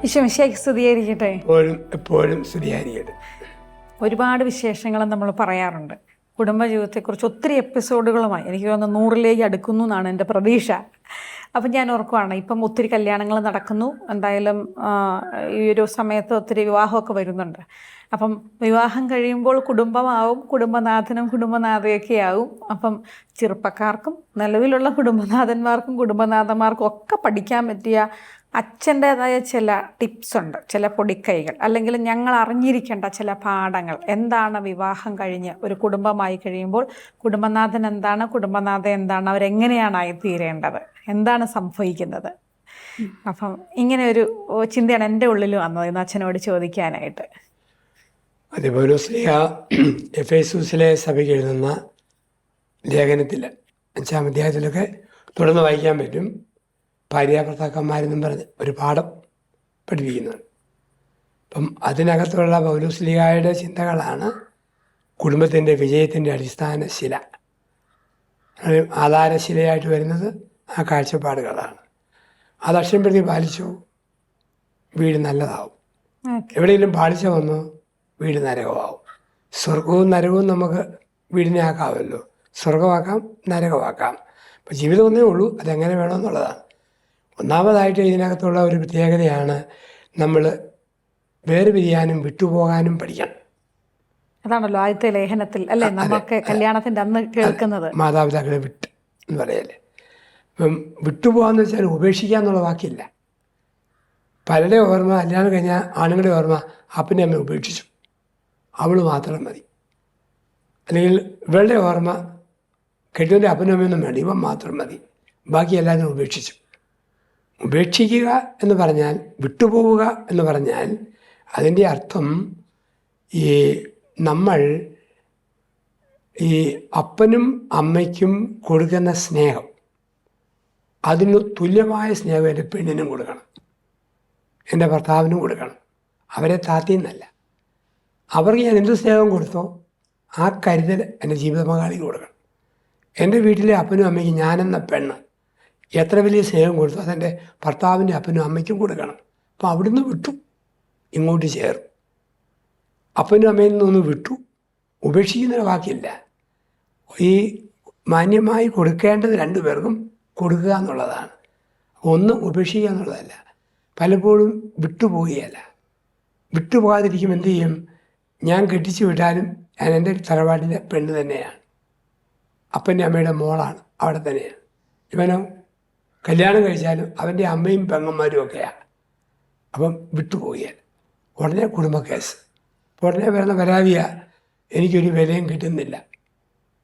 ഈശോമിശിഹായ്ക്ക് സ്തുതിയായിരിക്കട്ടെ. എപ്പോഴും എപ്പോഴും സ്തുതിയായിരിക്കട്ടെ. ഒരുപാട് വിശേഷങ്ങൾ നമ്മൾ പറയാറുണ്ട്. കുടുംബജീവിതത്തെക്കുറിച്ച് ഒത്തിരി എപ്പിസോഡുകളുമായി എനിക്ക് തോന്നുന്നു 100ലേക്ക് അടുക്കുന്നു എന്നാണ് എൻ്റെ പ്രതീക്ഷ. അപ്പം ഞാൻ ഓർക്കുവാണ്, ഇപ്പം ഒത്തിരി കല്യാണങ്ങൾ നടക്കുന്നു. എന്തായാലും ഈ ഒരു സമയത്ത് ഒത്തിരി വിവാഹമൊക്കെ വരുന്നുണ്ട്. അപ്പം വിവാഹം കഴിയുമ്പോൾ കുടുംബമാവും, കുടുംബനാഥനും കുടുംബനാഥയൊക്കെ ആവും. അപ്പം ചെറുപ്പക്കാർക്കും നിലവിലുള്ള കുടുംബനാഥന്മാർക്കും കുടുംബനാഥന്മാർക്കും ഒക്കെ പഠിക്കാൻ പറ്റിയ അച്ഛൻ്റേതായ ചില ടിപ്സ് ഉണ്ട്, ചില പൊടിക്കൈകൾ, അല്ലെങ്കിൽ ഞങ്ങൾ അറിഞ്ഞിരിക്കേണ്ട ചില പാഠങ്ങൾ. എന്താണ് വിവാഹം കഴിഞ്ഞ് ഒരു കുടുംബമായി കഴിയുമ്പോൾ കുടുംബനാഥൻ എന്താണ്, കുടുംബനാഥ എന്താണ്, അവരെങ്ങനെയാണ് ആയിത്തീരേണ്ടത്, എന്താണ് സംഭവിക്കുന്നത്? അപ്പം ഇങ്ങനെ ഒരു ചിന്തയാണ് എൻ്റെ ഉള്ളിൽ വന്നത് ഇന്ന് അച്ഛനോട് ചോദിക്കാനായിട്ട്. അതേപോലെ എഫേസൂസിലെ സഭയ്ക്ക് എഴുതുന്ന ലേഖനത്തിൽ 5-ാം അധ്യായത്തിലൊക്കെ തുടർന്ന് വായിക്കാൻ പറ്റും. ഭാര്യാഭർത്താക്കന്മാരെന്നും പറഞ്ഞ് ഒരു പാഠം പഠിപ്പിക്കുന്നുണ്ട്. അപ്പം അതിനകത്തുള്ള പൗലോസ്ലീഹായുടെ ചിന്തകളാണ് കുടുംബത്തിൻ്റെ വിജയത്തിൻ്റെ അടിസ്ഥാന ശില. ആധാരശിലയായിട്ട് വരുന്നത് ആ കാഴ്ചപ്പാടുകളാണ്. അത് അക്ഷരം പ്രതി പാലിച്ചു, വീട് നല്ലതാവും. എവിടെയെങ്കിലും പാളിച്ച വന്നു, വീട് നരകമാവും. സ്വർഗവും നരകവും നമുക്ക് വീടിനെ ആക്കാമല്ലോ. സ്വർഗമാക്കാം, നരകമാക്കാം. അപ്പം ജീവിതം ഒന്നേ ഉള്ളൂ, അതെങ്ങനെ വേണമെന്നുള്ളതാണ്. ഒന്നാമതായിട്ട് ഇതിനകത്തുള്ള ഒരു പ്രത്യേകതയാണ് നമ്മൾ വേർപിരിയാനും വിട്ടുപോകാനും പഠിക്കണം. അതാണല്ലോ ആദ്യത്തെ ലേഖനത്തിൽ അല്ലേ നമുക്ക് കല്യാണത്തിൻ്റെ അന്ന് കേൾക്കുന്നത്, മാതാപിതാക്കളെ വിട്ട് എന്ന് പറയല്ലേ. ഇപ്പം വിട്ടുപോകാന്ന് വെച്ചാൽ ഉപേക്ഷിക്കുക എന്നുള്ള വാക്കില്ല. പലരുടെ ഓർമ്മ കല്യാണം കഴിഞ്ഞാൽ ആണുങ്ങളുടെ ഓർമ്മ അപ്പനെ അമ്മ ഉപേക്ഷിച്ചു, അവൾ മാത്രം മതി. അല്ലെങ്കിൽ ഇവളുടെ ഓർമ്മ കെട്ടിയവൻ്റെ അപ്പനും അമ്മയൊന്നും വേണ്ട, ഇവൻ മാത്രം മതി, ബാക്കി എല്ലാവരും ഉപേക്ഷിച്ചു. ഉപേക്ഷിക്കുക എന്ന് പറഞ്ഞാൽ, വിട്ടുപോവുക എന്ന് പറഞ്ഞാൽ അതിൻ്റെ അർത്ഥം ഈ നമ്മൾ ഈ അപ്പനും അമ്മയ്ക്കും കൊടുക്കുന്ന സ്നേഹം, അതിന് തുല്യമായ സ്നേഹം എൻ്റെ പെണ്ണിനും കൊടുക്കണം, എൻ്റെ ഭർത്താവിനും കൊടുക്കണം. അവരെ താത്തിയെന്നല്ല, അവർക്ക് ഞാൻ എന്ത് സ്നേഹം കൊടുത്തോ ആ കരുതൽ എൻ്റെ ജീവിത പങ്കാളിക്ക് കൊടുക്കണം. എൻ്റെ വീട്ടിലെ അപ്പനും അമ്മയ്ക്കും ഞാനെന്ന പെണ്ണ് എത്ര വലിയ സ്നേഹം കൊടുത്തു അതെൻ്റെ ഭർത്താവിൻ്റെ അപ്പനും അമ്മയ്ക്കും കൊടുക്കണം. അപ്പോൾ അവിടുന്ന് വിട്ടു ഇങ്ങോട്ട് ചേർന്നു. അപ്പനും അമ്മയിൽ നിന്നൊന്ന് വിട്ടു, ഉപേക്ഷിക്കുന്നൊരു വാക്കില്ല. ഈ മാന്യമായി കൊടുക്കേണ്ടത് രണ്ടുപേർക്കും കൊടുക്കുക എന്നുള്ളതാണ്, ഒന്ന് ഉപേക്ഷിക്കുക എന്നുള്ളതല്ല. പലപ്പോഴും വിട്ടുപോവുകയല്ല. വിട്ടുപോകാതിരിക്കും എന്ത് ചെയ്യും? ഞാൻ കെട്ടിച്ചു വിട്ടാലും ഞാൻ എൻ്റെ തറവാട്ടിലെ പെണ്ണ് തന്നെയാണ്, അപ്പൻ്റെ അമ്മയുടെ മോളാണ്, അവിടെ തന്നെയാണ്. ഇവനോ കല്യാണം കഴിച്ചാലും അവൻ്റെ അമ്മയും പെങ്ങന്മാരും ഒക്കെയാണ്. അപ്പം വിട്ടുപോയാൽ ഉടനെ കുടുംബ കേസ്, ഉടനെ വരുന്ന പരാതിയാണ്, എനിക്കൊരു വിലയും കിട്ടുന്നില്ല.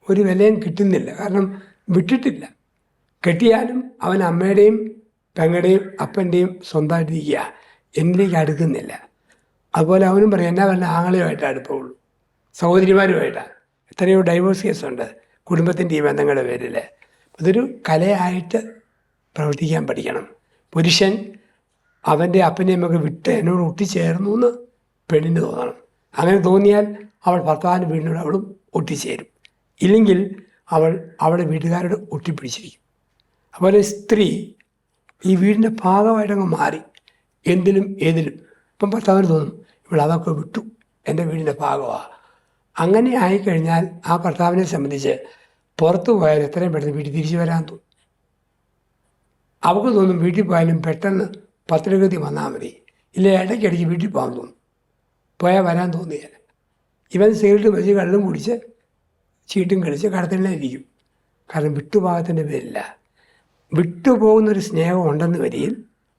ഒരു വിലയും കിട്ടുന്നില്ല, കാരണം വിട്ടിട്ടില്ല. കെട്ടിയാലും അവൻ അമ്മയുടെയും പെങ്ങളുടെയും അപ്പൻ്റെയും സ്വന്തമായിട്ടിരിക്കുക, എന്നിലേക്ക് അടുക്കുന്നില്ല. അതുപോലെ അവനും പറയും, എന്നാ വല്ല ആങ്ങളെയുമായിട്ട് അടുപ്പമുള്ളൂ, സഹോദരിമാരുമായിട്ടാണ്. എത്രയോ ഡൈവോഴ്സ് കേസുണ്ട് കുടുംബത്തിൻ്റെ ഈ ബന്ധങ്ങളുടെ പേരിൽ. അതൊരു കലയായിട്ട് പ്രവർത്തിക്കാൻ പഠിക്കണം. പുരുഷൻ അവൻ്റെ അപ്പനെയും ഒക്കെ വിട്ട് എന്നോട് ഒട്ടിച്ചേർന്നു എന്ന് പെണ്ണിന് തോന്നണം. അങ്ങനെ തോന്നിയാൽ അവൾ ഭർത്താവിൻ്റെ വീടിനോട് അവളും ഒട്ടിച്ചേരും. ഇല്ലെങ്കിൽ അവൾ അവളുടെ വീട്ടുകാരോട് ഒട്ടിപ്പിടിച്ചിരിക്കും. അതുപോലെ സ്ത്രീ ഈ വീടിൻ്റെ ഭാഗമായിട്ടങ്ങ് മാറി, എന്തിലും ഏതിലും. ഇപ്പം ഭർത്താവിന് തോന്നും, ഇവൾ അതൊക്കെ വിട്ടു, എൻ്റെ വീടിൻ്റെ ഭാഗമാണ്. അങ്ങനെ ആയിക്കഴിഞ്ഞാൽ ആ ഭർത്താവിനെ സംബന്ധിച്ച് പുറത്തു പോയാൽ എത്രയും പെട്ടെന്ന് വീട്ടിൽ തിരിച്ചു വരാൻ തോന്നും. അവൾക്ക് തോന്നും വീട്ടിൽ പോയാലും പെട്ടെന്ന് പത്രഗതി വന്നാൽ മതി, ഇല്ല ഇടയ്ക്കിടയ്ക്ക് വീട്ടിൽ പോകാൻ തോന്നും, പോയാൽ വരാൻ തോന്നിയാൽ. ഇവൻ സിഗരറ്റ് വെച്ച് കള്ളും കുടിച്ച് ചീട്ടും കളിച്ച് കടത്തിലിരിക്കും. കാരണം വിട്ടുപോകത്തിൻ്റെ പേരില്ല. വിട്ടുപോകുന്നൊരു സ്നേഹം ഉണ്ടെന്ന് വരിയിൽ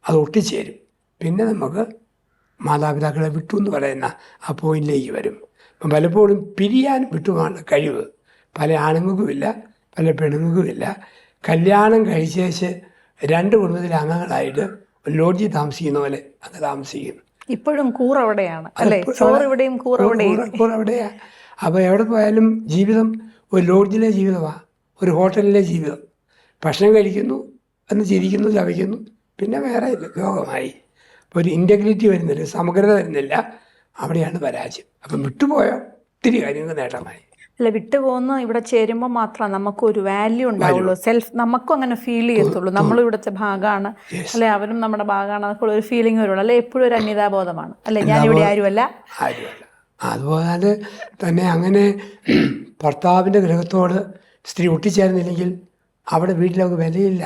അത് ഒട്ടിച്ചേരും. പിന്നെ നമുക്ക് മാതാപിതാക്കളെ വിട്ടു എന്ന് പറയുന്ന ആ പോയിന്റിലേക്ക് വരും. അപ്പം പലപ്പോഴും പിരിയാൻ വിട്ടുപോകാനുള്ള കഴിവ് പല ആണുങ്ങൾക്കുമില്ല, പല പെണ്ണുങ്ങൾക്കുമില്ല. കല്യാണം കഴിച്ചേച്ച് രണ്ട് കുടുംബത്തിലെ അംഗങ്ങളായിട്ട് ലോഡ്ജിൽ താമസിക്കുന്ന പോലെ അങ്ങ് താമസിക്കുന്നു. ഇപ്പോഴും കൂറവിടെയാണ് അല്ലേ, ചോറിവിടെയും കൂറവിടെയാണ്. അപ്പോൾ എവിടെ പോയാലും ജീവിതം ഒരു ലോഡ്ജിലെ ജീവിതമാണ്, ഒരു ഹോട്ടലിലെ ജീവിതം. ഭക്ഷണം കഴിക്കുന്നു, എന്ന് ചിരിക്കുന്നു, ചവയ്ക്കുന്നു, പിന്നെ വേറെ ലോകമായി. അപ്പോൾ ഒരു ഇൻറ്റഗ്രിറ്റി വരുന്നില്ല, സമഗ്രത വരുന്നില്ല. അവിടെയാണ് പരാജയം. അപ്പം വിട്ടുപോയ ഒത്തിരി കാര്യങ്ങൾ നേട്ടമായി. അല്ല, വിട്ടുപോകുന്ന ഇവിടെ ചേരുമ്പോൾ മാത്രമേ നമുക്കൊരു വാല്യൂ ഉണ്ടാവുള്ളൂ. സെൽഫ് നമുക്കും അങ്ങനെ ഫീൽ ചെയ്യത്തുള്ളൂ. നമ്മളും ഇവിടുത്തെ ഭാഗമാണ്, അല്ലെ അവരും നമ്മുടെ ഭാഗമാണ്, അതൊക്കെ ഒരു ഫീലിംഗ് വരുള്ളൂ. അല്ലെ എപ്പോഴും ഒരു അന്യതാബോധമാണ്. അല്ലെ ഞാനിവിടെ ആരുമല്ല. അതുപോലെ തന്നെ അങ്ങനെ ഭർത്താവിൻ്റെ ഗ്രഹത്തോട് സ്ത്രീ ഒട്ടിച്ചേർന്നില്ലെങ്കിൽ അവിടെ വീട്ടിലവർക്ക് വിലയില്ല.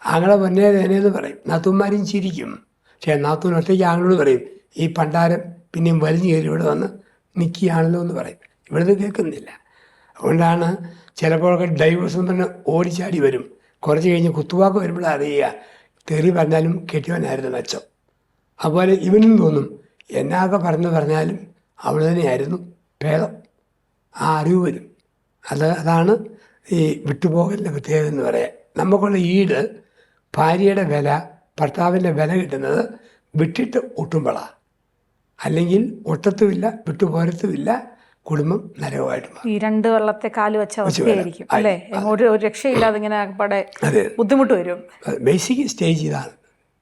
ആങ്ങളെ പൊന്നേ തന്നെയെന്ന് പറയും, നാത്തൂന്മാരും ചിരിക്കും. പക്ഷേ നാത്തൂൻ ഒറ്റയ്ക്ക് ആങ്ങളോട് പറയും, ഈ പണ്ടാരം പിന്നെയും വലിഞ്ഞു കയറി ഇവിടെ വന്ന് നിൽക്കുകയാണല്ലോ എന്ന് പറയും. ഇവിടുന്ന് കേൾക്കുന്നില്ല. അതുകൊണ്ടാണ് ചിലപ്പോഴൊക്കെ ഡൈവേഴ്സ് എന്ന് പറഞ്ഞാൽ ഓടിച്ചാടി വരും. കുറച്ച് കഴിഞ്ഞ് കുത്തുവാക്ക് വരുമ്പോഴാണ് അറിയുക തെറി പറഞ്ഞാലും കെട്ടിയവനായിരുന്നു മെച്ചം. അതുപോലെ ഇവനും തോന്നും എന്നാകെ പറഞ്ഞാലും അവൾ തന്നെയായിരുന്നു ഭേദം. ആ അറിവ് വരും. അതാണ് ഈ വിട്ടുപോകലിൻ്റെ പ്രത്യേകത എന്ന് പറയാം. നമുക്കുള്ള ഈട് ഭാര്യയുടെ വില, ഭർത്താവിൻ്റെ വില കിട്ടുന്നത് വിട്ടിട്ട് ഒട്ടുമ്പോഴാണ്. അല്ലെങ്കിൽ ഒട്ടത്തുമില്ല, വിട്ടുപോരത്തുമില്ല, കുടുംബം നരകമായിട്ട് മാറും. ഈ 2 വെള്ളത്തെ കാല് വെച്ച അവസ്ഥയായിരിക്കും അല്ലേ. ഒരു രക്ഷയില്ലാതെ ഇങ്ങനെ പടെ ബുദ്ധിമുട്ട് വരും. ബേസിക് സ്റ്റേജ് ഇതാണ്.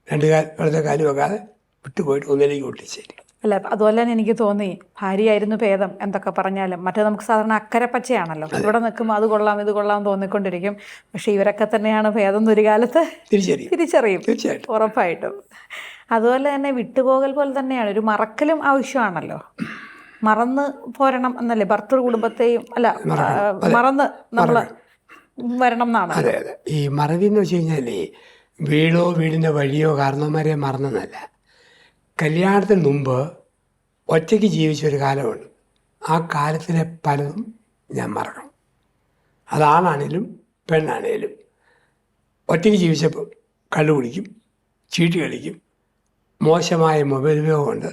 2 വെള്ളത്തെ കാല് വെക്കാതെ വിട്ടുപോയിട്ട് ഒന്നിലേക്ക് ഒട്ടിച്ചേരും. അല്ല, അതുപോലെ തന്നെ എനിക്ക് തോന്നി ഭാര്യയായിരുന്നു ഭേദം എന്തൊക്കെ പറഞ്ഞാലും. മറ്റേ നമുക്ക് സാധാരണ അക്കരെ പച്ചയാണല്ലോ, ഇവിടെ നിൽക്കുമ്പോൾ അത് കൊള്ളാം ഇത് കൊള്ളാം തോന്നിക്കൊണ്ടിരിക്കും. പക്ഷെ ഇവരൊക്കെ തന്നെയാണ് ഭേദം എന്നൊരു കാലത്ത് തിരിച്ചറിയും, ഉറപ്പായിട്ടും. അതുപോലെ തന്നെ വിട്ടുപോകൽ പോലെ തന്നെയാണ് ഒരു മറക്കലും ആവശ്യമാണല്ലോ. മറന്ന് പോരണം എന്നല്ലേ ഭർത്തൃ കുടുംബത്തെയും അല്ല മറന്ന് നമ്മൾ വരണം എന്നാണ്. അതെ അതെ. ഈ മറവി എന്ന് വെച്ച് കഴിഞ്ഞാൽ വീടോ വീടിൻ്റെ വഴിയോ കാരണവന്മാരെ മറന്നെന്നല്ല. കല്യാണത്തിന് മുമ്പ് ഒറ്റയ്ക്ക് ജീവിച്ചൊരു കാലമുണ്ട്. ആ കാലത്തിലെ പലതും ഞാൻ മറക്കണം. അതാണാണേലും പെണ്ണാണേലും. ഒറ്റയ്ക്ക് ജീവിച്ചപ്പോൾ കള്ളു കുടിക്കും, ചീട്ട് കളിക്കും, മോശമായ മൊബൈൽ ഉപയോഗമുണ്ട്,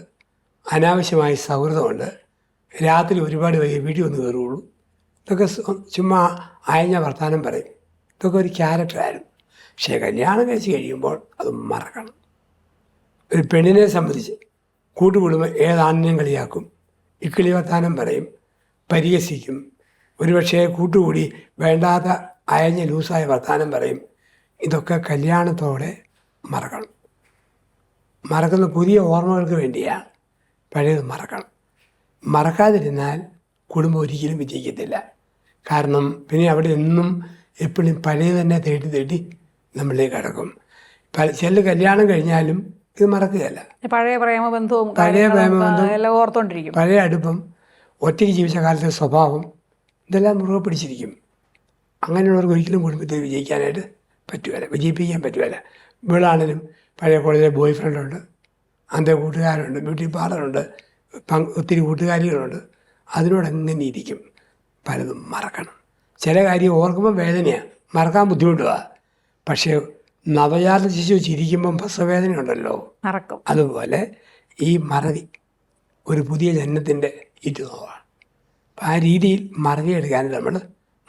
അനാവശ്യമായ സൗഹൃദമുണ്ട്, രാത്രി ഒരുപാട് വൈകി വീട്ടിൽ വന്ന് കയറുകയുള്ളൂ. ഇതൊക്കെ ചുമ്മാ അയഞ്ഞ വർത്തമാനം പറയും. ഇതൊക്കെ ഒരു ക്യാരക്ടറായിരുന്നു. പക്ഷേ കല്യാണം കഴിച്ച് കഴിയുമ്പോൾ അത് മറക്കണം. ഒരു പെണ്ണിനെ സംബന്ധിച്ച് കൂട്ടുകുടുംബം ഏതാണിനെയും കളിയാക്കും, ഇക്കിളി വർത്താനം പറയും, പരിഹസിക്കും, ഒരുപക്ഷെ കൂട്ടുകൂടി വേണ്ടാത്ത അയഞ്ഞ ലൂസായ വർത്താനം പറയും. ഇതൊക്കെ കല്യാണത്തോടെ മറക്കണം. മറക്കുന്ന പുതിയ ഓർമ്മകൾക്ക് വേണ്ടിയാണ്. പഴയത് മറക്കണം. മറക്കാതിരുന്നാൽ കുടുംബം ഒരിക്കലും വിജയിക്കത്തില്ല. കാരണം പിന്നെ അവിടെ എന്നും എപ്പോഴും പഴയ തന്നെ തേടി നമ്മളിലേക്ക് കിടക്കും. ചില കല്യാണം കഴിഞ്ഞാലും ഇത് മറക്കുകയല്ല. പഴയ പ്രേമബന്ധവും എല്ലാം ഓർത്തോണ്ടിരിക്കും. പഴയ അടുപ്പം, ഒറ്റയ്ക്ക് ജീവിച്ച കാലത്തെ സ്വഭാവം, ഇതെല്ലാം മുറുകെ പിടിച്ചിരിക്കും. അങ്ങനെയുള്ളവർക്ക് ഒരിക്കലും കുടുംബത്തിൽ വിജയിക്കാനായിട്ട് പറ്റുകയില്ല, വിജയിപ്പിക്കാൻ പറ്റുകയില്ല. ഇവളാണെങ്കിലും പഴയ കോളേജിലെ ബോയ് ഫ്രണ്ടുണ്ട്, അന്നത്തെ കൂട്ടുകാരുണ്ട്, ബ്യൂട്ടി പാർലറുണ്ട്, ഒത്തിരി കൂട്ടുകാരികളുണ്ട്. അതിനോട് എങ്ങനെ ഇരിക്കും. പലതും മറക്കണം. ചില കാര്യം ഓർക്കുമ്പോൾ വേദനയാണ്, മറക്കാൻ ബുദ്ധിമുട്ടുമാണ്. പക്ഷേ നവജാത ശിശു ചിരിക്കുമ്പം പ്രസവവേദന ഉണ്ടല്ലോ, മറക്കും. അതുപോലെ ഈ മറവി ഒരു പുതിയ ജന്മത്തിൻ്റെ ഇരുന്നോവാണ്. അപ്പം ആ രീതിയിൽ മറവിയെടുക്കാൻ നമ്മൾ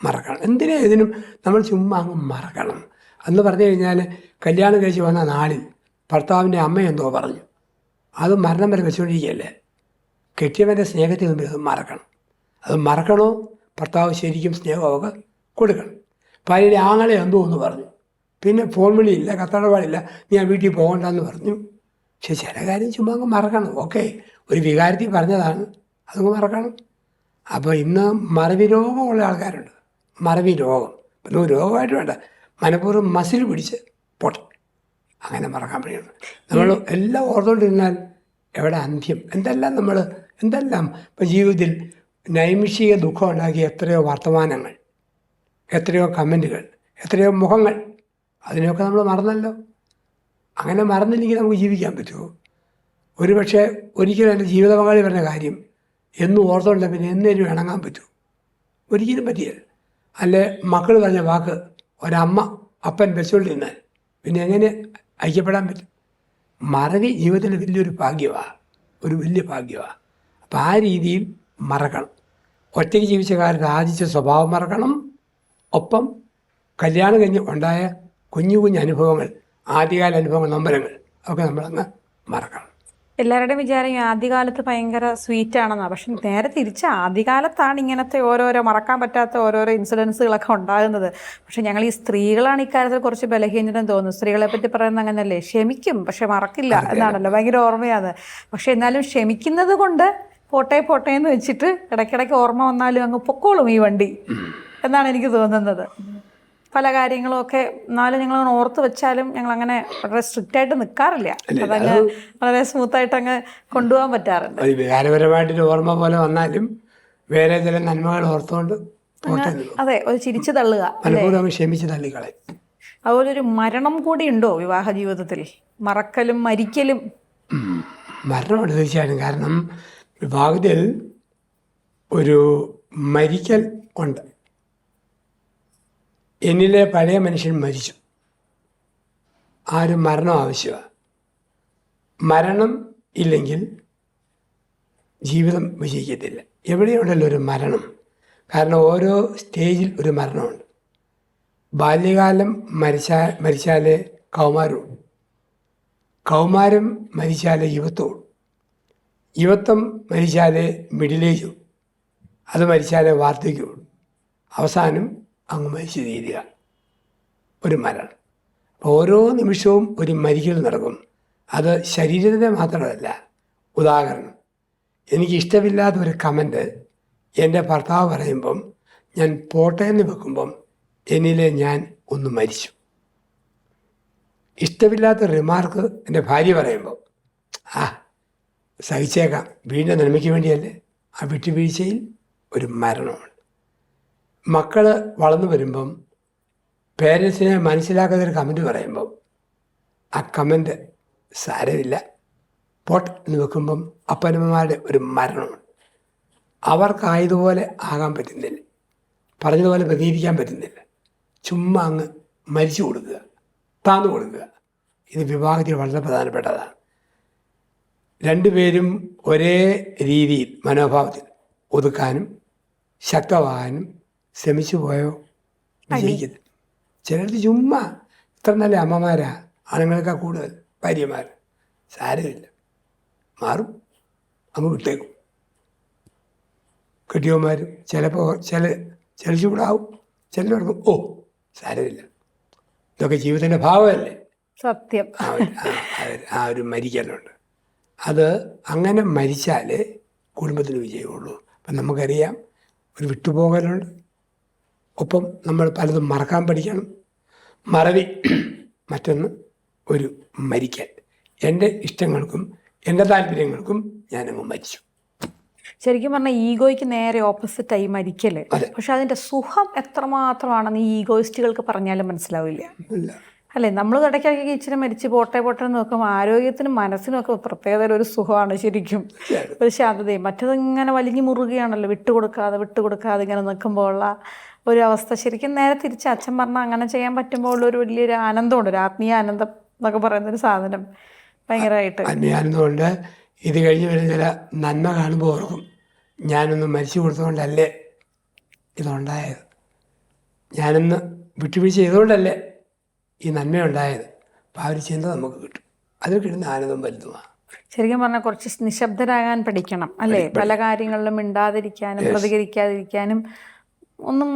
മറക്കണം. എന്തിനാ ഇതിനും നമ്മൾ ചുമ്മാ അങ്ങ് മറക്കണം എന്ന് പറഞ്ഞു കഴിഞ്ഞാൽ കല്യാണം കഴിച്ച് വന്ന നാളിൽ ഭർത്താവിൻ്റെ അമ്മ എന്തോ പറഞ്ഞു, അത് മരണം വരെ വെച്ചുകൊണ്ടിരിക്കുകയല്ലേ. കെട്ടിയവൻ്റെ സ്നേഹത്തിൽ മുമ്പിൽ അത് മറക്കണം. അത് മറക്കണോ, ഭർത്താവ് ശരിക്കും സ്നേഹം അവർക്ക് കൊടുക്കണം. ഭാര്യയുടെ ആങ്ങളെ എന്തോ എന്ന് പറഞ്ഞു, പിന്നെ ഫോൺ വിളിയില്ല, കത്തടപാടില്ല, നീ ആ വീട്ടിൽ പോകണ്ടെന്ന് പറഞ്ഞു. പക്ഷെ ചില കാര്യം ചുമ്മാ അങ്ങ് മറക്കണം. ഓക്കെ, ഒരു വികാരത്തിൽ പറഞ്ഞതാണ്, അതങ്ങ് മറക്കണം. അപ്പോൾ ഇന്ന് മറവി രോഗമുള്ള ആൾക്കാരുണ്ട്. മറവി രോഗം പിന്നെ രോഗമായിട്ട് വേണ്ട, മനഃപൂർവ്വം മസിൽ പിടിച്ച് പോട്ടെ, അങ്ങനെ മറക്കാൻ കഴിയണം. നമ്മൾ എല്ലാം ഓർത്തുകൊണ്ടിരുന്നാൽ എവിടെ അന്ത്യം. എന്തെല്ലാം ഇപ്പം ജീവിതത്തിൽ നൈമിഷിക ദുഃഖം ഉണ്ടാക്കിയ എത്രയോ വർത്തമാനങ്ങൾ, എത്രയോ കമൻറ്റുകൾ, എത്രയോ മുഖങ്ങൾ, അതിനെയൊക്കെ നമ്മൾ മറന്നല്ലോ. അങ്ങനെ മറന്നില്ലെങ്കിൽ നമുക്ക് ജീവിക്കാൻ പറ്റുമോ? ഒരുപക്ഷെ ഒരിക്കലും എൻ്റെ ജീവിത പങ്കാളി പറഞ്ഞ കാര്യം എന്നും ഓർത്തുകൊണ്ട് പിന്നെ എന്നേലും ഇണങ്ങാൻ പറ്റുമോ? ഒരിക്കലും പറ്റിയല്ല. അല്ലെ മക്കൾ പറഞ്ഞ വാക്ക് ഒരമ്മ അപ്പൻ വെച്ചുകൊണ്ടിരുന്നാൽ പിന്നെ എങ്ങനെ ഐക്യപ്പെടാൻ പറ്റും? മറവി ജീവിതത്തിൽ വലിയൊരു ഭാഗ്യമാണ്, ഒരു വലിയ ഭാഗ്യമാണ്. അപ്പം ആ രീതിയിൽ മറക്കണം. ഒറ്റയ്ക്ക് ജീവിച്ച കാലത്ത് ആർജിച്ച സ്വഭാവം മറക്കണം. ഒപ്പം കല്യാണം കഴിഞ്ഞ് ഉണ്ടായ കുഞ്ഞു അനുഭവങ്ങൾ, ആദ്യകാല അനുഭവങ്ങൾ, നൊമ്പരങ്ങൾ ഒക്കെ നമ്മളങ്ങ് മറക്കണം. എല്ലാവരുടെയും വിചാരം ആദ്യകാലത്ത് ഭയങ്കര സ്വീറ്റ് ആണെന്നാണ്. പക്ഷെ നേരെ തിരിച്ച് ആദ്യകാലത്താണ് ഇങ്ങനത്തെ ഓരോരോ മറക്കാൻ പറ്റാത്ത ഓരോരോ ഇൻസിഡൻസുകളൊക്കെ ഉണ്ടാകുന്നത്. പക്ഷെ ഞങ്ങൾ ഈ സ്ത്രീകളാണ് ഇക്കാര്യത്തിൽ കുറച്ച് ബലഹീനതം തോന്നുന്നു. സ്ത്രീകളെ പറ്റി പറയുന്നത് അങ്ങനെയല്ലേ, ക്ഷമിക്കും പക്ഷെ മറക്കില്ല എന്നാണല്ലോ, ഭയങ്കര ഓർമ്മയാണ്. പക്ഷെ എന്നാലും ക്ഷമിക്കുന്നത് കൊണ്ട് പോട്ടെ പോട്ടെ എന്ന് വെച്ചിട്ട് ഇടയ്ക്കിടയ്ക്ക് ഓർമ്മ വന്നാലും അങ്ങ് പൊക്കോളും ഈ വണ്ടി എന്നാണ് എനിക്ക് തോന്നുന്നത്. പല കാര്യങ്ങളും ഒക്കെ എന്നാലും ഞങ്ങൾ ഓർത്ത് വെച്ചാലും ഞങ്ങൾ അങ്ങനെ വളരെ സ്ട്രിക്റ്റ് ആയിട്ട് നിൽക്കാറില്ല. അതങ്ങ് വളരെ സ്മൂത്തായിട്ട് അങ്ങ് കൊണ്ടുപോകാൻ പറ്റാറുണ്ട്. വികാരപരമായിട്ടൊരു ഓർമ്മ പോലെ വന്നാലും വേറെ ചില നന്മകൾ ഓർത്തുകൊണ്ട് അതെ, ഒരു ചിരിച്ചു തള്ളുക, മനഃപൂർവ്വം ക്ഷമിച്ച് തള്ളിക്കളയും. അതുപോലെ ഒരു മരണം കൂടി ഉണ്ടോ വിവാഹ ജീവിതത്തിൽ? മറക്കലും മരിക്കലും. മരണമുണ്ട് തീർച്ചയായിട്ടും. കാരണം വിവാഹത്തിൽ ഒരു മരിക്കൽ ഉണ്ട്. എന്നിലെ പഴയ മനുഷ്യൻ മരിച്ചു, ആ ഒരു മരണം ആവശ്യമാണ്. മരണം ഇല്ലെങ്കിൽ ജീവിതം വിജയിക്കത്തില്ല. എവിടെയുണ്ടല്ലോ ഒരു മരണം. കാരണം ഓരോ സ്റ്റേജിൽ ഒരു മരണമുണ്ട്. ബാല്യകാലം മരിച്ചാലേ കൗമാരവും, കൗമാരം മരിച്ചാലേ യുവത്വവും, യുവത്വം മരിച്ചാലേ മിഡിൽ ഏജും, അത് മരിച്ചാലേ വാർദ്ധക്യവും, അവസാനം അങ്ങ് മരിച്ചു തീരുക. ഒരു മരണം. ഓരോ നിമിഷവും ഒരു മരിക്കൽ നടക്കും. അത് ശരീരത്തിനെ മാത്രമല്ല. ഉദാഹരണം, എനിക്കിഷ്ടമില്ലാത്ത ഒരു കമൻറ്റ് എൻ്റെ ഭർത്താവ് പറയുമ്പം ഞാൻ പോട്ടെ എന്ന് വെക്കുമ്പം എന്നിലെ ഞാൻ ഒന്ന് മരിച്ചു. ഇഷ്ടമില്ലാത്ത റിമാർക്ക് എൻ്റെ ഭാര്യ പറയുമ്പോൾ സഹിച്ചേക്കാം, വീടിൻ്റെ നന്മയ്ക്ക് വേണ്ടിയല്ലേ. ആ വിട്ടുവീഴ്ചയിൽ ഒരു മരണമുണ്ട്. മക്കൾ വളർന്നു വരുമ്പം പേരൻസിനെ മനസ്സിലാക്കാത്തൊരു കമൻറ്റ് പറയുമ്പം ആ കമൻറ്റ് സാരമില്ല പോട്ട് എന്ന് വെക്കുമ്പം അപ്പനമ്മമാരുടെ ഒരു മരണമുണ്ട്. അവർക്കായതുപോലെ ആകാൻ പറ്റുന്നില്ല, പറഞ്ഞതുപോലെ പ്രതികരിക്കാൻ പറ്റുന്നില്ല. ചുമ്മാ അങ്ങ് മരിച്ചു കൊടുക്കുക, താന്നു കൊടുക്കുക. ഇത് വിവാഹത്തിൽ വളരെ പ്രധാനപ്പെട്ടതാണ്. രണ്ടുപേരും ഒരേ രീതിയിൽ മനോഭാവത്തിൽ ഒതുക്കാനും ശക്തമാകാനും ശ്രമിച്ചു പോയോ വിജയിക്കത്തില്ല. ചിലർക്ക് ചുമ്മാ ഇത്ര നല്ല അമ്മമാരാ, ആണുങ്ങളെക്കാൾ കൂടുതൽ ഭാര്യമാർ. സാരമില്ല, മാറും, അങ്ങ് വിട്ടേക്കും. കെട്ടിയവന്മാരും ചിലപ്പോൾ ചില ചൂടാവും, ചിലർക്കും സാരമില്ല, ഇതൊക്കെ ജീവിതത്തിൻ്റെ ഭാവമല്ലേ. സത്യം. ആ ഒരു മരിക്കലുണ്ട്. അത് അങ്ങനെ മരിച്ചാലേ കുടുംബത്തിന് വിജയമുള്ളൂ. അപ്പം നമുക്കറിയാം ഒരു വിട്ടുപോകലുണ്ട്. ഒപ്പം നമ്മൾ പലതും മറക്കാൻ പഠിക്കണം. മറവി. മറ്റൊന്ന് ഒരു മരിക്കൽ. എൻ്റെ ഇഷ്ടങ്ങൾക്കും എൻ്റെ താല്പര്യങ്ങൾക്കും ഞാനങ്ങ് മരിച്ചു. ശരിക്കും പറഞ്ഞാൽ ഈഗോയ്ക്ക് നേരെ ഓപ്പോസിറ്റായി മരിക്കല്. പക്ഷെ അതിൻ്റെ സുഖം എത്രമാത്രമാണെന്ന് ഈ ഈഗോയിസ്റ്റുകൾക്ക് പറഞ്ഞാലും മനസ്സിലാവില്ല അല്ലേ. നമ്മൾ ഇടയ്ക്കിടയ്ക്ക് ഇച്ചിരി മരിച്ച് പോട്ടെ എന്ന് നോക്കുമ്പോൾ ആരോഗ്യത്തിനും മനസ്സിനും ഒക്കെ പ്രത്യേകത ഒരു സുഖമാണ് ശരിക്കും, ഒരു ശാന്തതയും. മറ്റതിങ്ങനെ വലിഞ്ഞു മുറുകയാണല്ലോ, വിട്ടുകൊടുക്കാതെ ഇങ്ങനെ നിൽക്കുമ്പോൾ ഉള്ള ഒരു അവസ്ഥ. ശരിക്കും നേരെ തിരിച്ച് അച്ഛൻ പറഞ്ഞാൽ അങ്ങനെ ചെയ്യാൻ പറ്റുമ്പോൾ ഒരു വലിയൊരു ആനന്ദമുണ്ട്, ഒരു ആത്മീയ ആനന്ദം എന്നൊക്കെ പറയുന്നൊരു സാധനം ഭയങ്കരമായിട്ട്. ആത്മീയാനന്ദമുണ്ട്. ഇത് കഴിഞ്ഞ് വരുന്ന ചില നന്മ കാണുമ്പോൾ ഓർക്കും, ഞാനൊന്ന് മരിച്ചു കൊടുത്തുകൊണ്ടല്ലേ ഇതുണ്ടായത്, ഞാനൊന്ന് വിട്ടുവീഴ്ച ചെയ്തുകൊണ്ടല്ലേ ഈ നന്മയുണ്ടായത്. അപ്പം ആ ഒരു ചിന്ത നമുക്ക് കിട്ടും. അതിൽ കിട്ടുന്ന ആനന്ദം വലുതുമാണ്. ശരിക്കും പറഞ്ഞാൽ കുറച്ച് നിശബ്ദരാകാൻ പഠിക്കണം അല്ലേ. പല കാര്യങ്ങളിലും മിണ്ടാതിരിക്കാനും പ്രതികരിക്കാതിരിക്കാനും. ഒന്നും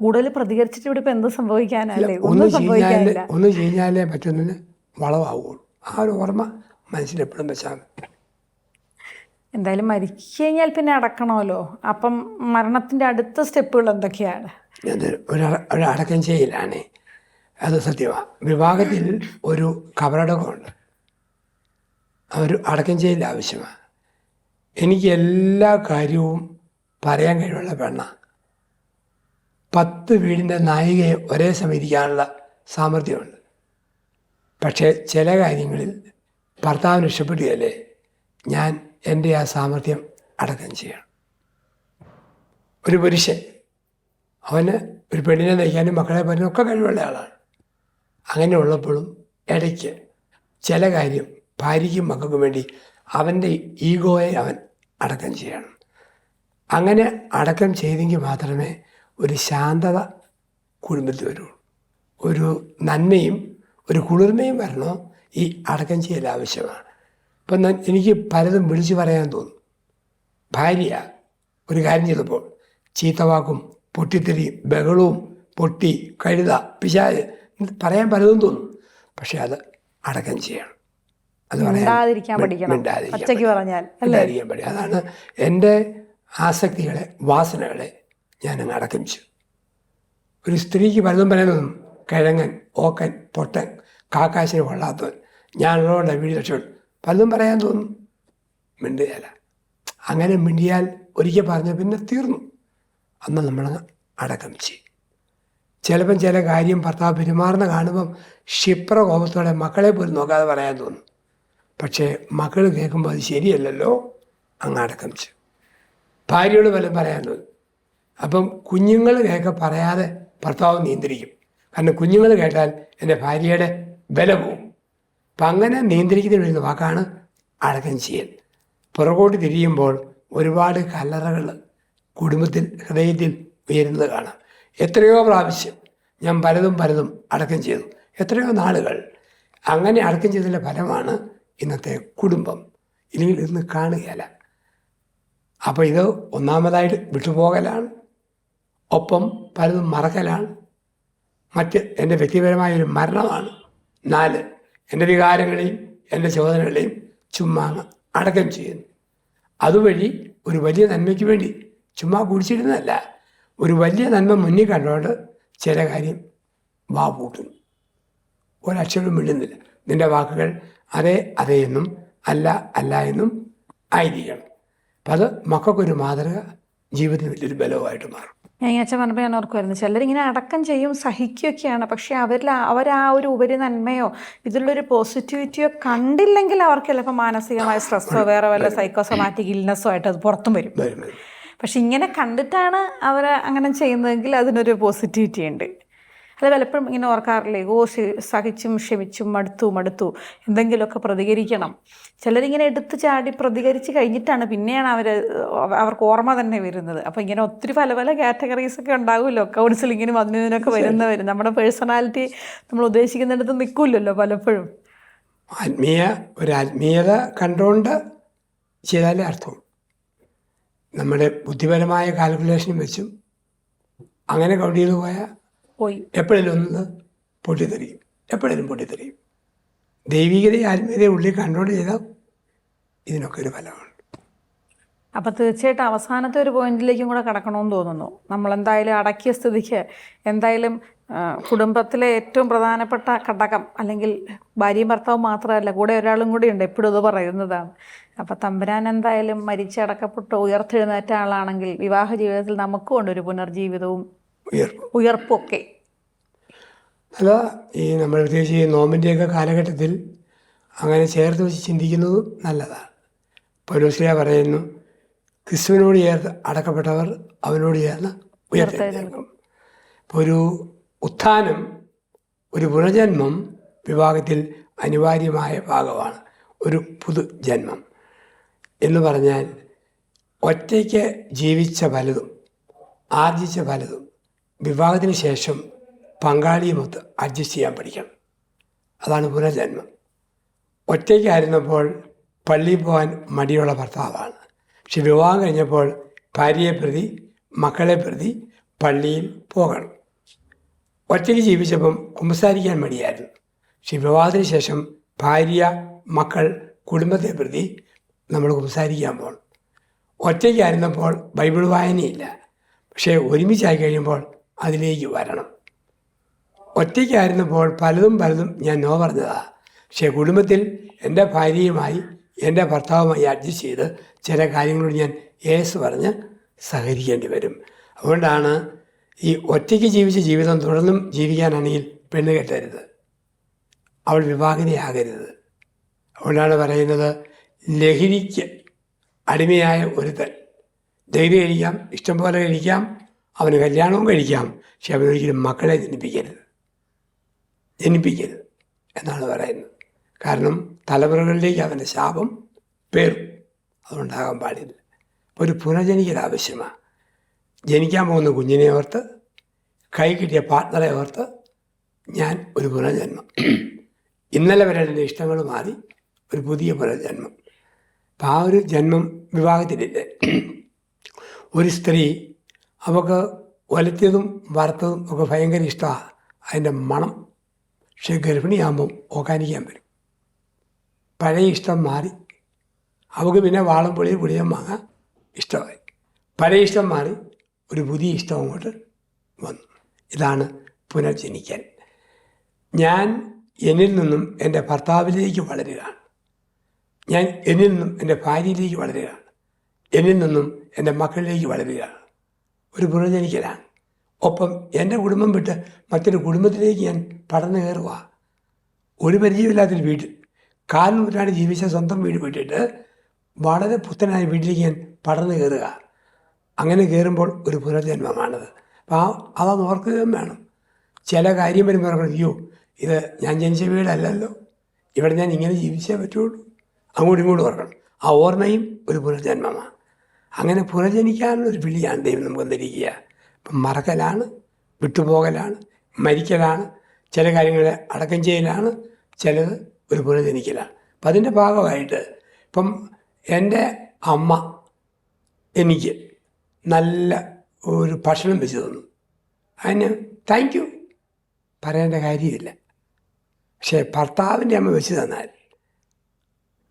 കൂടുതൽ പ്രതികരിച്ചിട്ട് ഇവിടെ ഇപ്പം എന്ത് സംഭവിക്കാനല്ലേ, ഒന്നും സംഭവിക്കാനില്ല. ഒന്ന് കഴിഞ്ഞാലേ മറ്റൊന്നിന് വളമാവുള്ളൂ. ആ ഒരു ഓർമ്മ മനസ്സിലെപ്പോഴും വെച്ചാൽ എന്തായാലും മരിച്ചു കഴിഞ്ഞാൽ പിന്നെ അടക്കണമല്ലോ. അപ്പം മരണത്തിൻ്റെ അടുത്ത സ്റ്റെപ്പുകൾ എന്തൊക്കെയാണ്? ഒരു അടക്കം ചെയ്യലാണ്. അത് സത്യമാണ്. വിവാഹത്തിൽ ഒരു കബറടക്കമുണ്ട്, ഒരു അടക്കം ചെയ്യൽ ആവശ്യമാണ്. എനിക്ക് എല്ലാ കാര്യവും പറയാൻ കഴിവുള്ള പെണ്ണ. 10 വീടിൻ്റെ നായികയെ ഒരേ സമയം ഇരിക്കാനുള്ള സാമർഥ്യമുണ്ട്. പക്ഷേ ചില കാര്യങ്ങളിൽ ഭർത്താവിന് ഇഷ്ടപ്പെടുകയല്ലേ, ഞാൻ എൻ്റെ ആ സാമർഥ്യം അടക്കം ചെയ്യണം. ഒരു പുരുഷൻ അവന് ഒരു പെണ്ണിനെ നയിക്കാനും മക്കളെ പറയാനും ഒക്കെ കഴിവുള്ള ആളാണ്. അങ്ങനെ ഉള്ളപ്പോഴും ഇടയ്ക്ക് ചില കാര്യം ഭാര്യയ്ക്കും മക്കൾക്കും വേണ്ടി അവൻ്റെ ഈഗോയെ അവൻ അടക്കം ചെയ്യണം. അങ്ങനെ അടക്കം ചെയ്തെങ്കിൽ മാത്രമേ ഒരു ശാന്തത കുടുംബത്തിൽ വരുള്ളൂ. ഒരു നന്മയും ഒരു കുളിർമയും വരണോ ഈ അടക്കം ചെയ്യൽ ആവശ്യമാണ്. ഇപ്പം എനിക്ക് പലതും വിളിച്ചു പറയാൻ തോന്നും. ഭാര്യ ഒരു കാര്യം ചെയ്തപ്പോൾ ചീത്തവാക്കും പൊട്ടിത്തെറിയും ബഹളവും പൊട്ടി കഴുത പിശാച് പറയാൻ പലതും തോന്നും. പക്ഷെ അത് അടക്കം ചെയ്യണം. അത് പറയാൻ മിണ്ടാതിരിക്കാൻ പഠിക്കണം, പച്ചയ്ക്ക് പറഞ്ഞാൽ അല്ലേ? മിണ്ടാതിരിക്കാൻ പഠിക്കും. അതാണ് എൻ്റെ ആസക്തികളെ, വാസനകളെ ഞാനങ്ങ് അടക്കം ചെയ്തു. ഒരു സ്ത്രീക്ക് പലതും പറയുന്നതും കിഴങ്ങൻ, ഓക്കൻ, പൊട്ടൻ, കാക്കാശിന് കൊള്ളാത്തവൻ, ഞാനുള്ളതുകൊണ്ട് വീട് രക്ഷപ്പെട്ടു, പലതും പറയാൻ തോന്നും. മിണ്ടുകയല്ല. അങ്ങനെ മിണ്ടിയാൽ ഒരിക്കൽ പറഞ്ഞ പിന്നെ തീർന്നു. അന്ന് നമ്മളങ്ങ് അടക്കം ചെയ്യും. ചിലപ്പം ചില കാര്യം ഭർത്താവ് പെരുമാറുന്ന കാണുമ്പം ക്ഷിപ്ര കോപത്തോടെ മക്കളെ പോലും നോക്കാതെ പറയാൻ തോന്നും. പക്ഷേ മക്കൾ കേൾക്കുമ്പോൾ അത് ശരിയല്ലല്ലോ, അങ്ങ് അടക്കം ചെയ്യും. ഭാര്യയോട് പലതും പറയാൻ തോന്നും. അപ്പം കുഞ്ഞുങ്ങൾ പറയാതെ ഭർത്താവ് നിയന്ത്രിക്കും. കാരണം കുഞ്ഞുങ്ങൾ കേട്ടാൽ എൻ്റെ ഭാര്യയുടെ വില പോവും. അപ്പം അങ്ങനെ നിയന്ത്രിക്കുന്നതിന് വരുന്ന വാക്കാണ് അടക്കം ചെയ്യൽ. പുറകോട്ട് തിരിയുമ്പോൾ ഒരുപാട് കല്ലറകൾ കുടുംബത്തിൽ, ഹൃദയത്തിൽ ഉയരുന്നത് കാണാം. എത്രയോ പ്രാവശ്യം ഞാൻ പലതും അടക്കം ചെയ്തു, എത്രയോ നാളുകൾ. അങ്ങനെ അടക്കം ചെയ്തതിൻ്റെ ഫലമാണ് ഇന്നത്തെ കുടുംബം. ഇല്ലെങ്കിൽ ഇന്ന് കാണുകയല്ല. അപ്പോൾ ഇത് ഒന്നാമതായിട്ട് വിട്ടുപോകലാണ്, ഒപ്പം പലതും മറക്കലാണ്. മറ്റ് എൻ്റെ വ്യക്തിപരമായൊരു മരണമാണ്. 4, എൻ്റെ വികാരങ്ങളെയും എൻ്റെ ചോദനകളെയും ചുമ്മാ അടക്കം ചെയ്യുന്നു. അതുവഴി ഒരു വലിയ നന്മയ്ക്ക് വേണ്ടി ചുമ്മാ കുടിച്ചിരുന്നതല്ല, ഒരു വലിയ നന്മ മുന്നിൽ കണ്ടുകൊണ്ട് ചില കാര്യം വാ പൂട്ടുന്നു. ഒരക്ഷരം മിണ്ടുന്നില്ല. നിൻ്റെ വാക്കുകൾ അതെ അതെ എന്നും അല്ല എന്നും ആയിരിക്കണം. അപ്പം അത് മക്കൾക്കൊരു മാതൃക, ജീവിതത്തിൽ വലിയൊരു ബലവുമായിട്ട് മാറും. ഞാൻ അച്ഛൻ പറഞ്ഞപ്പോൾ ഞാൻ ഓർക്കുമായിരുന്നു, ചിലരിങ്ങനെ അടക്കം ചെയ്യും, സഹിക്കുകയൊക്കെയാണ്. പക്ഷേ അവർ ആ ഒരു ഉപരി നന്മയോ ഇതിലുള്ളൊരു പോസിറ്റിവിറ്റിയോ കണ്ടില്ലെങ്കിൽ അവർക്ക് ചിലപ്പോൾ മാനസികമായ സ്ട്രെസ്സോ വേറെ വല്ല സൈക്കോസൊമാറ്റിക് ഇൽനെസ്സോ ആയിട്ട് അത് പുറത്തും വരും. പക്ഷെ ഇങ്ങനെ കണ്ടിട്ടാണ് അവർ അങ്ങനെ ചെയ്യുന്നതെങ്കിൽ അതിനൊരു പോസിറ്റിവിറ്റി ഉണ്ട്. അത് പലപ്പോഴും ഇങ്ങനെ ഓർക്കാറില്ലേ, സഹിച്ചും ക്ഷമിച്ചും മടുത്തു എന്തെങ്കിലുമൊക്കെ പ്രതികരിക്കണം. ചിലരിങ്ങനെ എടുത്തു ചാടി പ്രതികരിച്ച് കഴിഞ്ഞിട്ടാണ് പിന്നെയാണ് അവർക്ക് ഓർമ്മ തന്നെ വരുന്നത്. അപ്പോൾ ഇങ്ങനെ ഒത്തിരി പല കാറ്റഗറീസൊക്കെ ഉണ്ടാവുമല്ലോ കൗൺസിലിങ്ങിനും അതിനൊക്കെ വരുന്നവർ. നമ്മുടെ പേഴ്സണാലിറ്റി നമ്മൾ ഉദ്ദേശിക്കുന്നിടത്ത് നിൽക്കില്ലല്ലോ പലപ്പോഴും. ആത്മീയത കണ്ടുകൊണ്ട് ചെയ്താലേ അർത്ഥം. നമ്മുടെ ബുദ്ധിപരമായ കാൽക്കുലേഷൻ വെച്ചും അങ്ങനെ കൗണ്ട് ചെയ്തു പോയാൽ എപ്പോഴേലും ഒന്ന് പൊട്ടിത്തെറിയും. ദൈവികതയും ആത്മീയതയും ഉള്ളിൽ കൺട്രോൾ ചെയ്താൽ ഇതിനൊക്കെ ഒരു ഫലമുണ്ട്. അപ്പോൾ തീർച്ചയായിട്ടും അവസാനത്തെ ഒരു പോയിന്റിലേക്കും കൂടെ കടക്കണമെന്ന് തോന്നുന്നു. നമ്മളെന്തായാലും അടക്കിയ സ്ഥിതിക്ക് എന്തായാലും കുടുംബത്തിലെ ഏറ്റവും പ്രധാനപ്പെട്ട ഘടകം, അല്ലെങ്കിൽ ഭാര്യയും ഭർത്താവും മാത്രമല്ല, കൂടെ ഒരാളും കൂടി ഉണ്ട്, എപ്പോഴും ഇത് പറയുന്നതാണ്. അപ്പം തമ്പുരാൻ എന്തായാലും മരിച്ചടക്കപ്പെട്ട് ഉയർത്തെഴുന്നേറ്റ ആളാണെങ്കിൽ വിവാഹ ജീവിതത്തിൽ നമുക്കും ഉണ്ട് ഒരു പുനർജീവിതവും ഉയർപ്പൊക്കെ. അല്ല, ഈ നമ്മൾ പ്രത്യേകിച്ച് ഈ നോമ്പിൻ്റെയൊക്കെ കാലഘട്ടത്തിൽ അങ്ങനെ ചേർത്ത് വെച്ച് ചിന്തിക്കുന്നതും നല്ലതാണ്. പൗലോസ്ലീഹ പറയുന്നു, ക്രിസ്തുവിനോട് ചേർത്ത് അടക്കപ്പെട്ടവർ അവനോട് ചേർന്ന് ഉയർത്തെഴുന്നേൽക്കും. ഇപ്പോൾ ഒരു ഉത്ഥാനം, ഒരു പുനർജന്മം വിവാഹത്തിൽ അനിവാര്യമായ ഭാഗമാണ്. ഒരു പുതുജന്മം എന്ന് പറഞ്ഞാൽ ഒറ്റയ്ക്ക് ജീവിച്ച പലതും ആർജിച്ച പലതും വിവാഹത്തിന് ശേഷം പങ്കാളിയുമൊത്ത് അഡ്ജസ്റ്റ് ചെയ്യാൻ പഠിക്കണം. അതാണ് പുനർജന്മം. ഒറ്റയ്ക്കായിരുന്നപ്പോൾ പള്ളിയിൽ പോകാൻ മടിയുള്ള ഭർത്താവാണ്. പക്ഷെ വിവാഹം കഴിഞ്ഞപ്പോൾ ഭാര്യയെ പ്രതി, മക്കളെ പ്രതി പള്ളിയിൽ പോകണം. ഒറ്റയ്ക്ക് ജീവിച്ചപ്പം കുമ്പസാരിക്കാൻ മടിയായിരുന്നു. പക്ഷെ വിവാഹത്തിന് ശേഷം ഭാര്യ, മക്കൾ, കുടുംബത്തെ പ്രതി നമ്മൾ കുമ്പസാരിക്കാൻ പോകണം. ഒറ്റയ്ക്കായിരുന്നപ്പോൾ ബൈബിൾ വായനയില്ല. പക്ഷേ ഒരുമിച്ചായി കഴിയുമ്പോൾ അതിലേക്ക് വരണം. ഒറ്റയ്ക്കായിരുന്നപ്പോൾ പലതും ഞാൻ നോ പറഞ്ഞതാണ്. പക്ഷേ കുടുംബത്തിൽ എൻ്റെ ഭാര്യയുമായി എൻ്റെ ഭർത്താവുമായി അഡ്ജസ്റ്റ് ചെയ്ത് ചില കാര്യങ്ങളോട് ഞാൻ യേസ് പറഞ്ഞ് സഹകരിക്കേണ്ടി വരും. അതുകൊണ്ടാണ് ഈ ഒറ്റയ്ക്ക് ജീവിച്ച ജീവിതം തുടർന്നും ജീവിക്കാനാണെങ്കിൽ പെണ്ണ് കെട്ടരുത്, അവൾ വിവാഹിതയാകരുത്. അതുകൊണ്ടാണ് പറയുന്നത്, ലഹരിക്ക് അടിമയായ ഒരുത്തൻ ലഹരി കഴിക്കാം, ഇഷ്ടം പോലെ കഴിക്കാം, അവന് കല്യാണവും കഴിക്കാം, പക്ഷെ അവനൊരിക്കലും മക്കളെ ജനിപ്പിക്കരുത് എന്നാണ് പറയുന്നത്. കാരണം തലമുറകളിലേക്ക് അവൻ്റെ ശാപം പേറും. അതുകൊണ്ടാകാൻ പാടില്ല. ഒരു പുനർജനിക്കൽ ആവശ്യമാണ്. ജനിക്കാൻ പോകുന്ന കുഞ്ഞിനെ ഓർത്ത്, കൈ കിട്ടിയ പാർട്ട്ണറെ ഓർത്ത് ഞാൻ ഒരു പുനർജന്മം, ഇന്നലെ വരെ എൻ്റെ ഇഷ്ടങ്ങൾ മാറി ഒരു പുതിയ പുനർജന്മം. അപ്പം ആ ഒരു ജന്മം വിവാഹത്തിലില്ലേ. ഒരു സ്ത്രീ അവൾക്ക് ഒലത്തിയതും വറുത്തതും ഒക്കെ ഭയങ്കര ഇഷ്ടമാണ്, അതിൻ്റെ മണം. പക്ഷേ ഗർഭിണിയാകുമ്പം ഓക്കാനിക്കാൻ വരും. പഴയ ഇഷ്ടം മാറി. അവൾക്ക് പിന്നെ വാളംപുളി പുളിയം മാങ്ങ ഇഷ്ടമായി. പഴയ ഇഷ്ടം മാറി, ഒരു പുതിയ ഇഷ്ടം അങ്ങോട്ട് വന്നു. ഇതാണ് പുനർജനിക്കൽ. ഞാൻ എന്നിൽ നിന്നും എൻ്റെ ഭർത്താവിലേക്ക് വളരുകയാണ്. ഞാൻ എന്നിൽ നിന്നും എൻ്റെ ഭാര്യയിലേക്ക് വളരുകയാണ്. എന്നിൽ നിന്നും എൻ്റെ മക്കളിലേക്ക് വളരുകയാണ്. ഒരു പുനർജനിക്കലാണ്. ഒപ്പം എൻ്റെ കുടുംബം വിട്ട് മറ്റൊരു കുടുംബത്തിലേക്ക് ഞാൻ പടർന്നു കയറുക. ഒരു പരിചയമില്ലാത്തൊരു വീട്ടിൽ 4 നൂറ്റാണ്ട് ജീവിച്ച സ്വന്തം വീട് വിട്ടിട്ട് വളരെ പുത്തനായ വീട്ടിലേക്ക് ഞാൻ പടർന്നു കയറുക. അങ്ങനെ കയറുമ്പോൾ ഒരു പുനർജന്മമാണത്. അപ്പോൾ അതൊന്ന് ഓർക്കുകയും വേണം. ചില കാര്യം വരുമ്പോൾ അയ്യോ, ഇത് ഞാൻ ജനിച്ച വീടല്ലല്ലോ, ഇവിടെ ഞാൻ ഇങ്ങനെ ജീവിച്ചേ പറ്റുള്ളൂ, അങ്ങോട്ടും ഇങ്ങോട്ടും ഓർക്കണം. ആ ഓർമ്മയും ഒരു പുനർജന്മമാണ്. അങ്ങനെ പുനർജനിക്കാനുള്ളൊരു വിളിയാണ് ദൈവം നമുക്ക് തന്നിരിക്കുക. ഇപ്പം മറക്കലാണ്, വിട്ടുപോകലാണ്, മരിക്കലാണ്, ചില കാര്യങ്ങളെ അടക്കം ചെയ്യലാണ്, ചിലത് ഒരു പുനർജനിക്കലാണ്. അപ്പം അതിൻ്റെ ഭാഗമായിട്ട് ഇപ്പം എൻ്റെ അമ്മ എനിക്ക് നല്ല ഒരു ഭക്ഷണം വെച്ച് തന്നു. അതിന് താങ്ക് യു പറയേണ്ട കാര്യമില്ല. പക്ഷേ ഭർത്താവിൻ്റെ അമ്മ വെച്ച് തന്നാൽ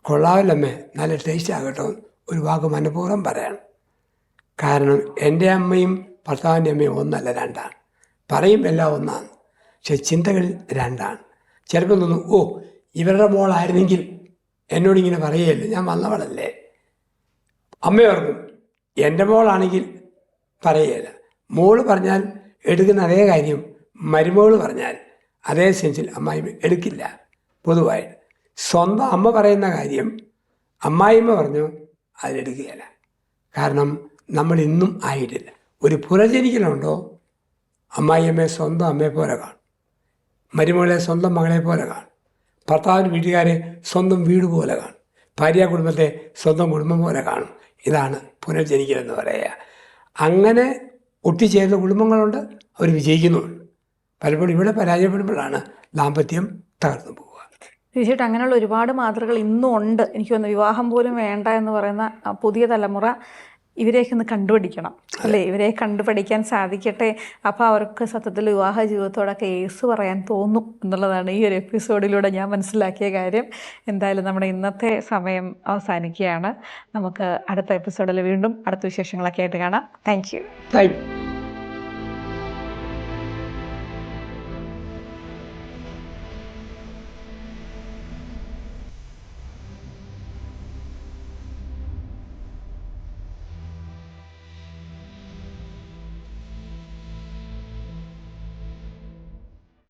കൊള്ളാവില്ലമ്മേ, നല്ല ടേസ്റ്റ് ആകട്ടോ ഒരു വാക്ക് മനഃപൂർവ്വം പറയണം. കാരണം എൻ്റെ അമ്മയും ഭർത്താവിൻ്റെ അമ്മയും ഒന്നല്ല, രണ്ടാണ്. പറയും എല്ലാം ഒന്നാണ്, പക്ഷെ ചിന്തകൾ രണ്ടാണ്. ചിലപ്പോൾ തോന്നും, ഓ ഇവരുടെ മോളായിരുന്നെങ്കിൽ എന്നോടിങ്ങനെ പറയുകയല്ലേ, ഞാൻ വന്നവളല്ലേ. അമ്മയോർക്കും എൻ്റെ മോളാണെങ്കിൽ പറയുകയില്ല. മോള് പറഞ്ഞാൽ എടുക്കുന്ന അതേ കാര്യം മരുമോള് പറഞ്ഞാൽ അതേ സെൻസിൽ അമ്മായിമ്മ എടുക്കില്ല. പൊതുവായിട്ട് സ്വന്തം അമ്മ പറയുന്ന കാര്യം അമ്മായിമ്മ പറഞ്ഞു അതിലെടുക്കുകയില്ല. കാരണം നമ്മൾ ഇന്നും ആയിട്ടില്ല. ഒരു പുനർജനിക്കലുണ്ടോ, അമ്മായിയമ്മയെ സ്വന്തം അമ്മയെ പോലെ കാണും, മരുമകളെ സ്വന്തം മകളെ പോലെ കാണും, ഭർത്താവിൻ്റെ വീട്ടുകാരെ സ്വന്തം വീട് പോലെ കാണും, ഭാര്യ കുടുംബത്തെ സ്വന്തം കുടുംബം പോലെ കാണും. ഇതാണ് പുനർജനിക്കലെന്ന് പറയുക. അങ്ങനെ ഒട്ടിച്ചേർന്ന കുടുംബങ്ങളുണ്ട്, അവർ വിജയിക്കുന്നുമുണ്ട്. പലപ്പോഴും ഇവിടെ പരാജയപ്പെടുമ്പോഴാണ് ദാമ്പത്യം തകർന്നു പോവുക. തീർച്ചയായിട്ടും അങ്ങനെയുള്ള ഒരുപാട് മാതൃകൾ ഇന്നും ഉണ്ട്. എനിക്ക് തോന്നുന്നു വിവാഹം പോലും വേണ്ട എന്ന് പറയുന്ന പുതിയ തലമുറ ഇവരെയൊക്കെ ഒന്ന് കണ്ടുപിടിക്കണം, അല്ലേ? ഇവരെ കണ്ടുപഠിക്കാൻ സാധിക്കട്ടെ. അപ്പോൾ അവർക്ക് സത്യത്തിൽ വിവാഹ ജീവിതത്തോടൊക്കെ ഏസ് പറയാൻ തോന്നും എന്നുള്ളതാണ് ഈ ഒരു എപ്പിസോഡിലൂടെ ഞാൻ മനസ്സിലാക്കിയ കാര്യം. എന്തായാലും നമ്മുടെ ഇന്നത്തെ സമയം അവസാനിക്കുകയാണ്. നമുക്ക് അടുത്ത എപ്പിസോഡിൽ വീണ്ടും അടുത്ത വിശേഷങ്ങളൊക്കെ ആയിട്ട് കാണാം. Thank you.